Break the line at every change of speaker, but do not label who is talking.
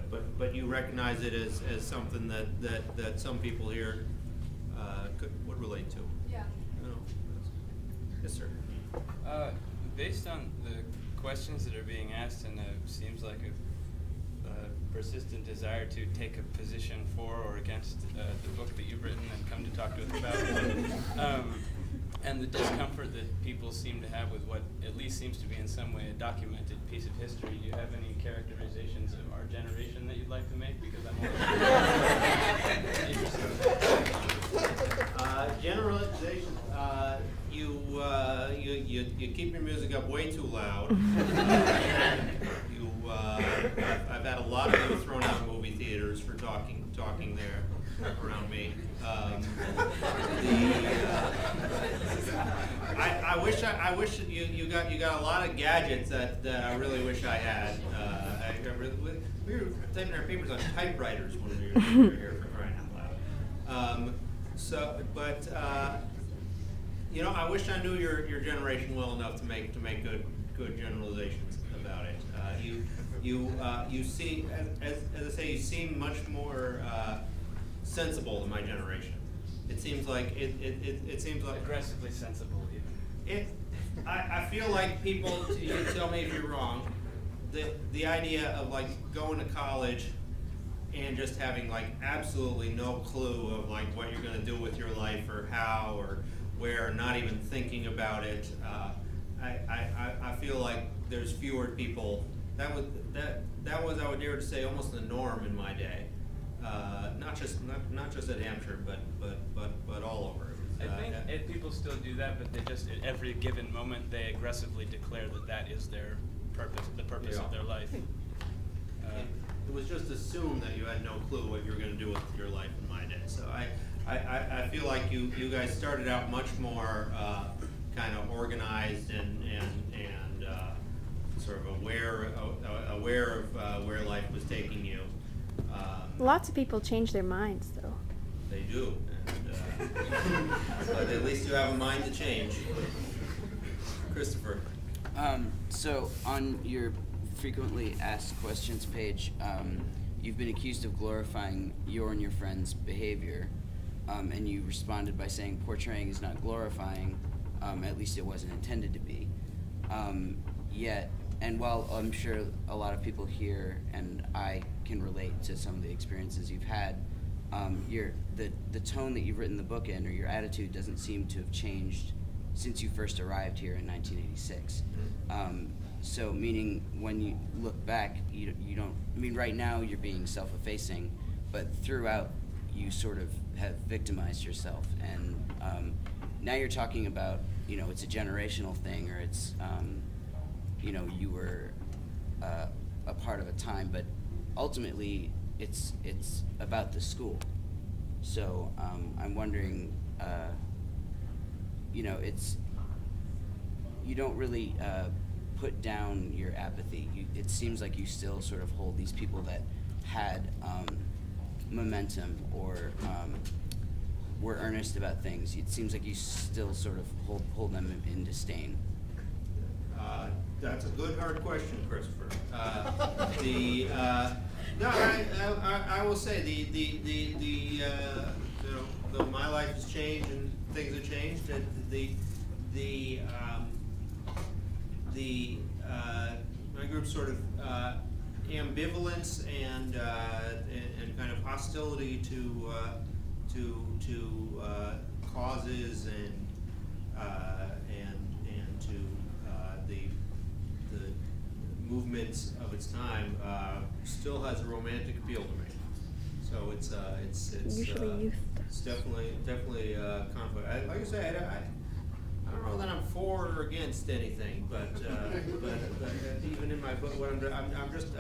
but you recognize it as something that some people here would relate to.
Yeah.
You know? Yes, sir.
Based on the questions that are being asked, and seems like a persistent desire to take a position for or against the book that you've written and come to talk to us about, and the discomfort that people seem to have with what at least seems to be in some way a documented piece of history, do you have any characterizations of our generation that you'd like to make? Because I'm interested.
Generalization. You keep your music up way too loud. I've had a lot of you thrown out of movie theaters for talking there around me. I wish you got a lot of gadgets that I really wish I had. We were typing our papers on typewriters when we were here, for crying out loud. I wish I knew your generation well enough to make good generalizations about it. You see, as I say, you seem much more sensible than my generation. It seems like it seems like
Aggressively sensible, even.
I feel like people. You tell me if you're wrong. The idea of like going to college and just having like absolutely no clue of like what you're going to do with your life or how or where, not even thinking about it. I feel like there's fewer people. That was I would dare to say almost the norm in my day. Not just at Hampshire, but all over.
I think people still do that, but they just at every given moment they aggressively declare that is their purpose, the purpose of their life.
It was just assumed that you had no clue what you were going to do with your life in my day. So I feel like you guys started out much more kind of organized and sort of aware of where life was taking you.
Lots of people change their minds, though.
They do, but at least you have a mind to change. Christopher.
So on your frequently asked questions page, you've been accused of glorifying your and your friends' behavior, and you responded by saying portraying is not glorifying, at least it wasn't intended to be. Yet, and while I'm sure a lot of people here and I can relate to some of the experiences you've had, the tone that you've written the book in, or your attitude, doesn't seem to have changed since you first arrived here in 1986. So meaning when you look back, you don't, I mean right now you're being self-effacing, but throughout you sort of have victimized yourself, and now you're talking about, it's a generational thing, or it's, you were a part of a time, but ultimately it's about the school. So I'm wondering, it's, you don't really put down your apathy. It seems like you still sort of hold these people that had momentum or were earnest about things. It seems like you still sort of hold them in disdain.
That's a good, hard question, Christopher. I will say my life has changed and things have changed. My group's sort of ambivalence and kind of hostility to causes and to the movements of its time still has a romantic appeal to me. So it's
usually youth.
It's definitely conflict. Like I say, I don't know that I'm for or against anything, but even in my book, what I'm just